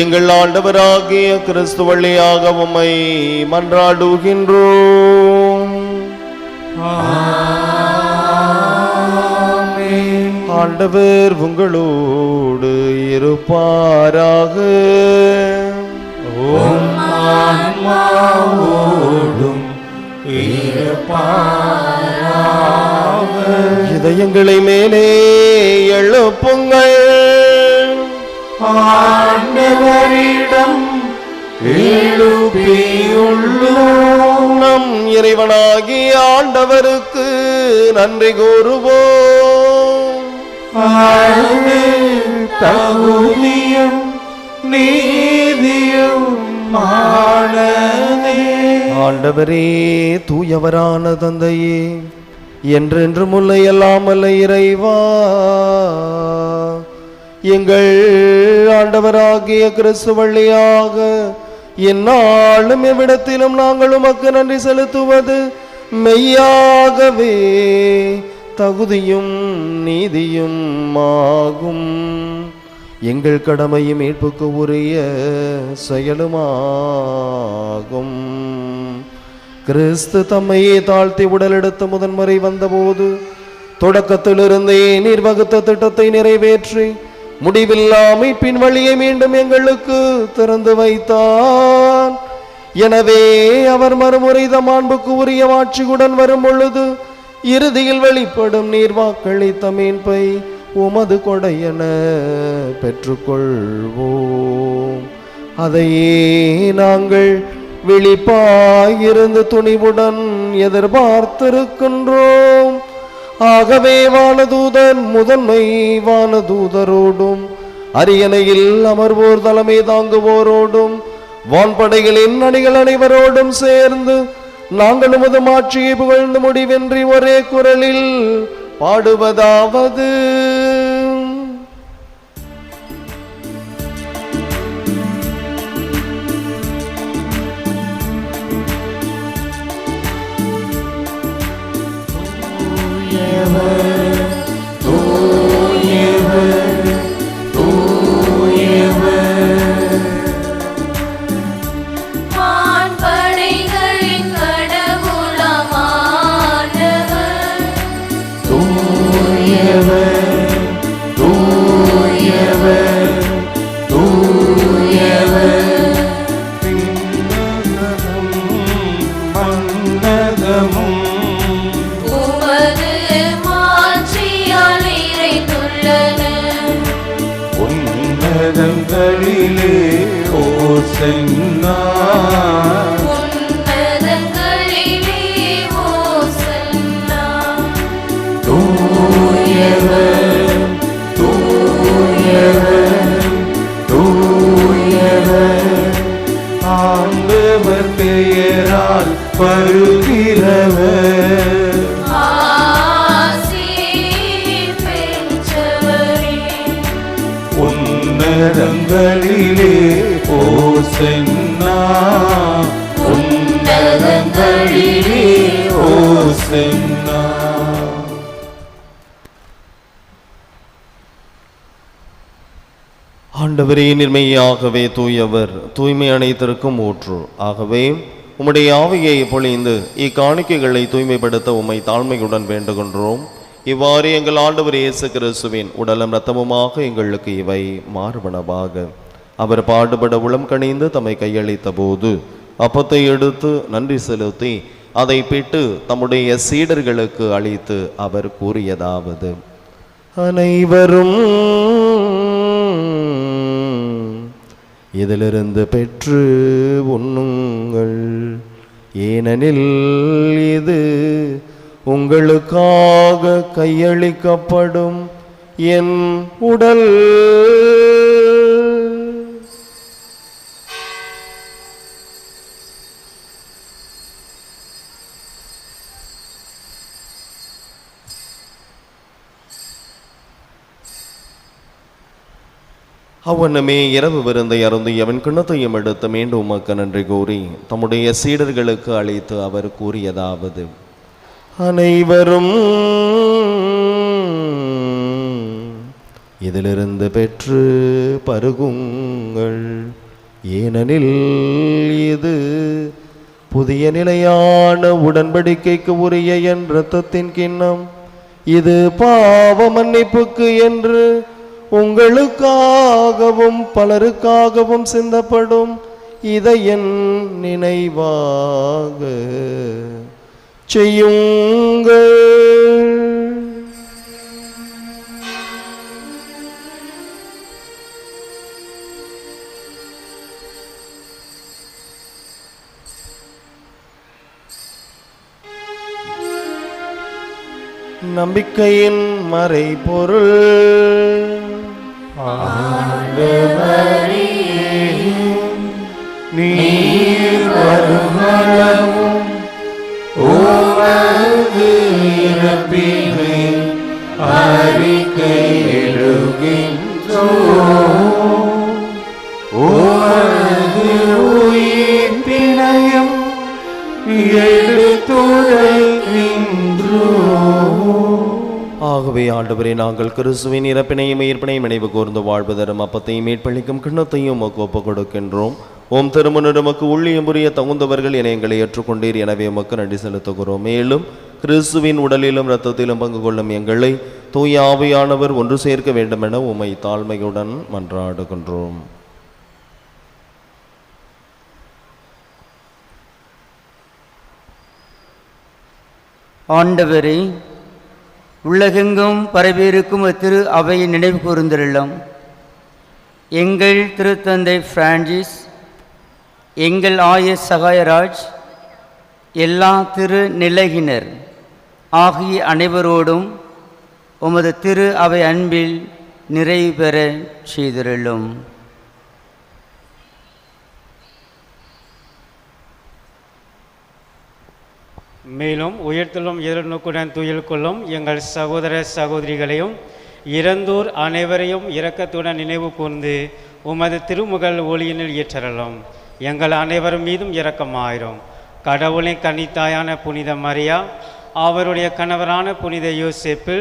எங்கள் ஆண்டவராகிய கிறிஸ்து வழியாக உம்மை மன்றாடுகின்றோம். ஆண்டவர் உங்களோடு இருப்பாராக. ஆன்மாவோடும் இருப்பாராக. இதயங்களை மேலே எழுப்புங்கள். ஆண்டவரிடம் எழுப்பியுள்ளோம். நம் இறைவனாகிய ஆண்டவருக்கு நன்றி கூறுவோம். அது தகுதியும் நீதியும் ஆனதே. ஆண்டவரே, தூயவரான தந்தையே, என்றென்றும் உள்ள எல்லாம் அல்ல இறைவா, எங்கள் ஆண்டவராகிய கிறிஸ்து வழியாக எந்நாளும் எவ்விடத்திலும் நாங்கள் உமக்கு நன்றி செலுத்துவது மெய்யாகவே தகுதியும் நீதியும் ஆகும். எங்கள் கடமையும் மீட்புக்கு உரிய செயலுமாகும். கிறிஸ்து தம்மையே தாழ்த்தி உடலெடுத்து முதன்முறை வந்தபோது தொடக்கத்திலிருந்தே நீர் வகுத்த திட்டத்தை நிறைவேற்றி முடிவில்லா மீட்பின் வழியை மீண்டும் எங்களுக்கு திறந்து வைத்தார். எனவே அவர் மறுமுறை தம் மாண்புக்கு உரிய ஆட்சியுடன் வரும் பொழுது இறுதியில் வெளிப்படும் நீர் வாக்களித்த மீட்பை உமது கொடையென பெற்றுக்கொள்வோம். அதையே நாங்கள் விழிப்பாயிருந்து துணிவுடன் எதிர்பார்த்திருக்கின்றோம். ஆகவே வானதூதன் முதன்மை வானதூதரோடும் அரியணையில் அமர்வோர் தலைமை தாங்குவோரோடும் வான்படைகளின் அணிகள் அனைவரோடும் சேர்ந்து நாங்கள் உமது மாட்சியை புகழ்ந்து முடிவின்றி ஒரே குரலில் பாடுவதாவது: வான்படைகளின் கடவுளமானவர் உமது மாட்சியால் நிறைந்துள்ளன. உன்னதங்களிலே ஓசன்னா உன்னதங்களிலே ஓசன்னா. தூயவர் தூயவர் தூயவர் ஆண்டவர் பெயரால் வருகிறவர் ஆசீர் பெற்றவரே உன்னதங்களிலே ஓசன்னா உன்னதங்களிலே ஓசன்னா. ஆண்டவரே நிர்மையாகவே தூயவர், தூய்மை அனைத்திற்கும் ஊற்று. ஆகவே உம்முடைய ஆவியை பொழிந்து இக்காணிக்கைகளை தூய்மைப்படுத்த உம்மை தாழ்மையுடன் வேண்டுகின்றோம். இவ்வாறு எங்கள் ஆண்டவர் இயேசு கிறிஸ்துவின் உடலும் இரத்தமுமாக எங்களுக்கு இவை மாறுபனவாக. அவர் பாடுபட உளம் கனிந்து தம்மை கையளித்த போது அப்பத்தை எடுத்து நன்றி செலுத்தி அதை பிட்டு தம்முடைய சீடர்களுக்கு அளித்து அவர் கூறியதாவது: அனைவரும் இதிலிருந்து பெற்று உண்ணுங்கள், ஏனெனில் இது உங்களுக்காக கையளிக்கப்படும் என் உடல். அவ்வண்ணமே இரவு விருந்தை அருந்தி அவன் கிண்ணத்தையும் எடுத்து மீண்டும் உமக்கு நன்றி கூறி தம்முடைய சீடர்களுக்கு அளித்து அவர் கூறியதாவது: அனைவரும் இதிலிருந்து பெற்று பருகுங்கள், ஏனெனில் இது புதிய நிலையான உடன்படிக்கைக்கு உரிய என் இரத்தத்தின் கிண்ணம். இது பாவ மன்னிப்புக்கு என்று உங்களுக்காகவும் பலருக்காகவும் சிந்தப்படும். இதை என் நினைவாக செய்யுங்கள். நம்பிக்கையின் மறைபொருள். நீர் வருமளவும் உமது இறப்பினை அறிக்கையிடுகின்றோம். உமது உயிர்ப்பினையும் எடுத்துரைக்கின்றோம். ஆகவே ஆண்டவரே, நாங்கள் கிறிஸ்துவின் இறப்பினையும் உயிர்ப்பினையும் நினைவு கூர்ந்து வாழ்வதரும் அப்பத்தையும் மீட்பளிக்கும் கிண்ணத்தையும் உமக்கு ஒப்புக் கொடுக்கின்றோம். ஓம் திருமணம் உமக்கு ஊழியம் புரிய தகுந்தவர்கள் என எங்களை ஏற்றுக்கொண்டீர், எனவே உமக்கு நன்றி செலுத்துகிறோம். மேலும் கிறிஸ்துவின் உடலிலும் இரத்தத்திலும் பங்கு கொள்ளும் எங்களை தூய ஆவியானவர் ஒன்று சேர்க்க வேண்டும் என உம்மை தாழ்மையுடன் மன்றாடுகின்றோம். ஆண்டவரே, உலகெங்கும் பரவியிருக்கும் திரு அவையை நினைவு கூர்ந்திருள்ளோம். எங்கள் திருத்தந்தை பிரான்சிஸ், எங்கள் ஆயர் சகாயராஜ், எல்லா திரு நிலையினர் ஆகிய அனைவரோடும் உமது திரு அவை அன்பில் நிறைவு பெற செய்திருள்ளோம். மேலும் உயர்த்தலும் எதிர்நோக்குடன் துயில் கொள்ளும் எங்கள் சகோதர சகோதரிகளையும் இறந்தோர் அனைவரையும் இரக்கத்துடன் நினைவு கூர்ந்து உமது திருமுகல் ஒளியினில் ஏற்றரலும். எங்கள் அனைவர் மீதும் இரக்கமாயிரும். கடவுளின் கன்னித்தாயான புனித மரியா, அவருடைய கணவரான புனித யோசேப்பு,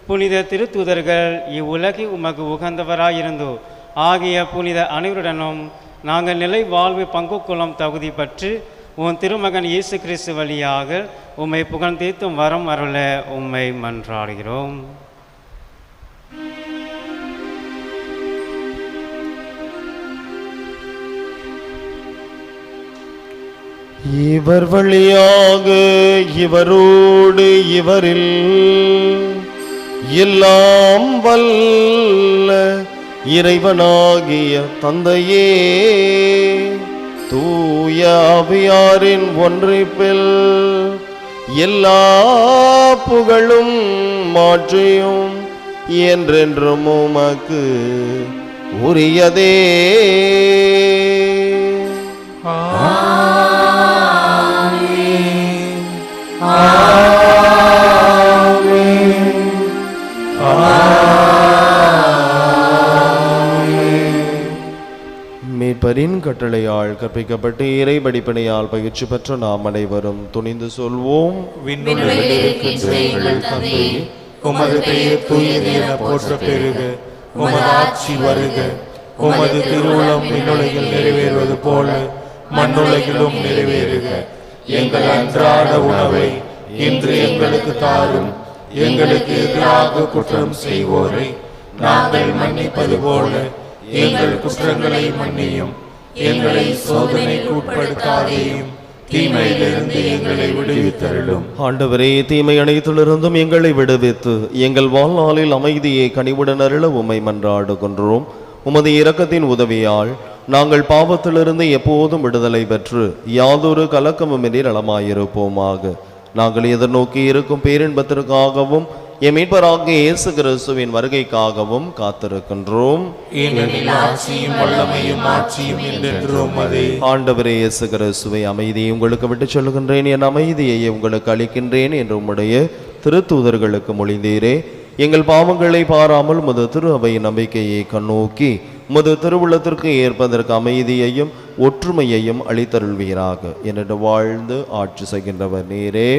புனித திருத்தூதர்கள், இவ்வுலகில் உமக்கு உகந்தவராயிருந்தோ ஆகிய புனித அனைவருடனும் நாங்கள் நிலை வாழ்வு பங்கு கொள்ளும் தகுதி பற்றி உன் திருமகன் இயேசு கிறிஸ்து வழியாக உம்மை புகழ்ந்தேத்தும் வரம் அருள உம்மை மன்றாடுகிறோம். இவர் வழியாக இவரோடு இவரில் எல்லாம் வல்ல இறைவனாகிய தந்தையே, தூய ஆவியாரின் ஒன்றிப்பில் எல்லா புகழும் மாற்றியும் என்றென்றும் உமக்கு உரியதே. மீட்பரின் கட்டளையால் கற்பிக்கப்பட்டு இறை படிப்பினையால் பயிற்சி பெற்ற நாம் அனைவரும் துணிந்து சொல்வோம். விண்ணுலகில் இருக்கின்ற எங்கள் தந்தையே, உமது பெயர் தூயது என போற்ற பெறுக. உமது ஆட்சி வருக. உமது திருவுளம் விண்ணுலகில் நிறைவேறுவது போல மண்ணுலகிலும் நிறைவேறுக. எங்கள் அன்றாட உணவை இன்று எங்களுக்கு தாரும். எங்களுக்கு எதிராக குற்றம் செய்வோரை நாங்கள் மன்னிப்பது போல எங்கள் குற்றங்களை மன்னியும். எங்களை சோதனைக்கு உட்படுத்தாதேயும், தீமையிலிருந்து எங்களை விடுவித்தருளும். ஆண்டவரே, தீமை அனைத்திலிருந்தும் எங்களை விடுவித்து எங்கள் வாழ்நாளில் அமைதியை கனிவுடன் அருள உம்மை மன்றாடுகின்றோம். உமது இரக்கத்தின் உதவியால் நாங்கள் பாவத்திலிருந்து எப்போதும் விடுதலை பெற்று யாதொரு கலக்கமுமின்றி நலமாயிருப்போமாக. நாங்கள் எதிர்நோக்கி இருக்கும் பேரின்பத்திற்காகவும் எம் மீட்பராகிய இயேசு கிறிஸ்துவின் வருகைக்காகவும் காத்திருக்கின்றோம். ஏனெனில் ஆட்சியும் வல்லமையும் ஆட்சியும் என்றென்றும் உமதே. ஆண்டவரே இயேசு கிறிஸ்துவை, அமைதியை உங்களுக்கு விட்டுச் சொல்கின்றேன், என் அமைதியை உங்களுக்கு அளிக்கின்றேன் என்று உம்முடைய திருத்தூதர்களுக்கு மொழிந்தீரே. எங்கள் பாவங்களை பாராமல் உமது திரு அவையின் நம்பிக்கையை கண்ணோக்கி உமது திருவுள்ளத்திற்கு ஏற்பதற்கு அமைதியையும் ஒற்றுமையையும் அளித்தருள்வீராக. என்று வாழ்ந்து ஆட்சி செய்கின்றவர் நீரே.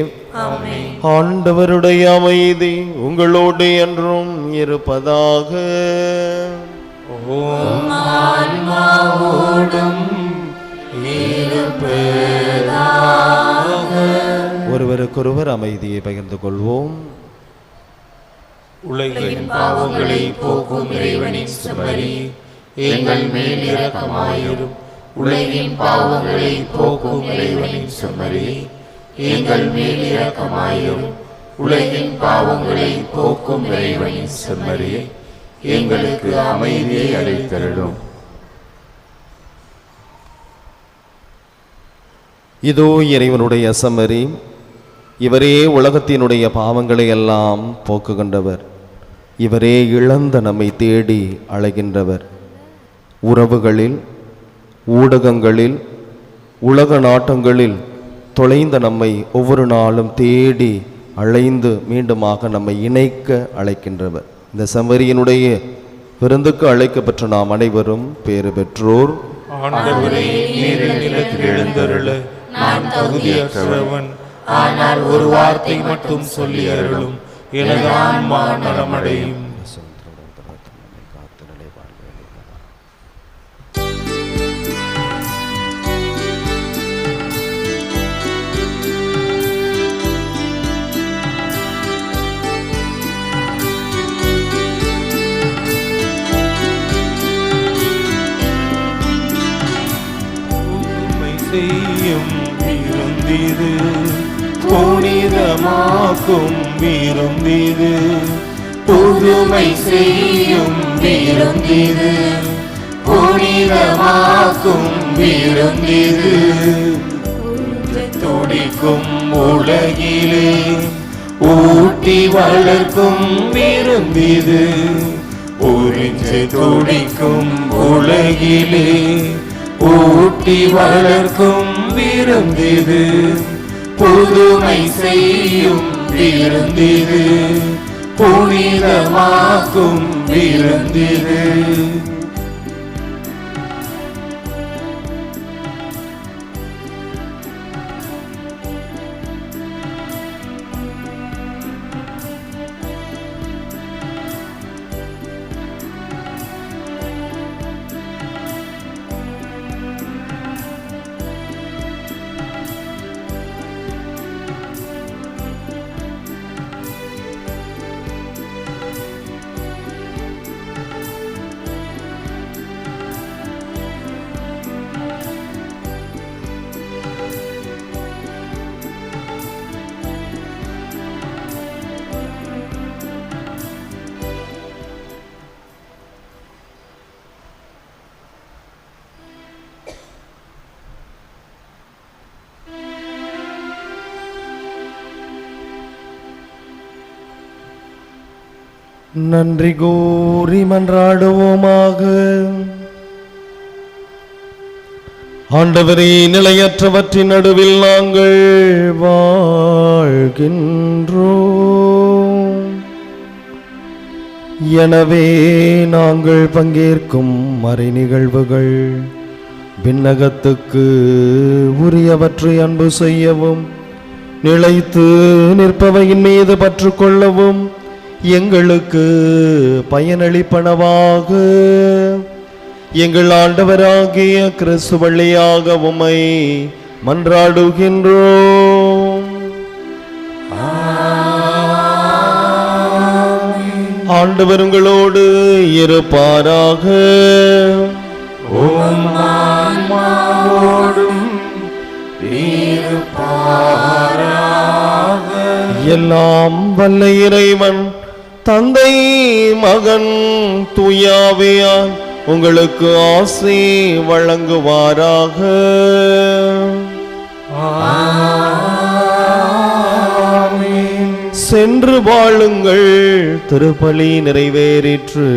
ஆண்டவருடைய அமைதி உங்களோடு என்றும் இருப்பதாக. ஒருவருக்கொருவர் அமைதியை பகிர்ந்து கொள்வோம். உலகின் பாவங்களை போக்கும் இறைவனின் செம்மறி, எங்கள் மேல் இரக்கமாயிரும். உலகின் பாவங்களை போக்கும் இறைவனின் செம்மறி, எங்கள் மேல் இரக்கமாயிரும். உலகின் பாவங்களை போக்கும் இறைவனின் செம்மறி, எங்களுக்கு அமைதியை அளித்தருளும். இதோ இறைவனுடைய செம்மறி, இவரே உலகத்தினுடைய பாவங்களை எல்லாம் போக்குகின்றவர். இவரே இழந்த நம்மை தேடி அழைக்கின்றவர். உறவுகளில், ஊடகங்களில், உலக நாட்டங்களில் தொலைந்த நம்மை ஒவ்வொரு நாளும் தேடி அழைந்து மீண்டுமாக நம்மை இணைக்க அழைக்கின்றவர். இந்த செம்மறியினுடைய விருந்துக்கு அழைக்கப்பெற்ற நாம் அனைவரும் பேறு பெற்றோர். ஆண்டவரே, நீர் நிலத்தில் எழுந்தருள நான் தகுதியற்றவன். ஆனால் ஒரு வார்த்தை மட்டும் சொல்லி அருளும், எனது ஆன்மா நலமடையும். செய்யும் விருந்திது, புனிதமாக்கும் விருந்திது. புதுமை செய்யும் விருந்திது, புனிதமாக்கும் விருந்திது. துடிக்கும் உலகிலே ஊட்டி வளர்க்கும் விருந்திது. உறிஞ்சு துடிக்கும் உலகிலே ஊட்டி வளர்க்கும் விருந்திது. புதுமை செய்யும் விருந்திது, புனிதமாக்கும் விருந்திது. நன்றி கூறி மன்றாடுவோமாக. ஆண்டவரே, நிலையற்றவற்றின் நடுவில் நாங்கள் வாழ்கின்றோம். எனவே நாங்கள் பங்கேற்கும் மறை நிகழ்வுகள் விண்ணகத்துக்கு உரியவற்றை அன்பு செய்யவும், நிலைத்து நிற்பவையின் மீது பற்று கொள்ளவும் எங்களுக்கு பயனளிப்பனவாக எங்கள் ஆண்டவராகிய கிறிஸ்து வழியாக உம்மை மன்றாடுகின்றோம். ஆண்டவர் உங்களோடு இருப்பாராக. எல்லாம் வல்ல இறைவன் தந்தை, மகன், தூயாவியார் உங்களுக்கு ஆசி வழங்குவாராக. சென்று வாழுங்கள், திருப்பலி நிறைவேறிற்று.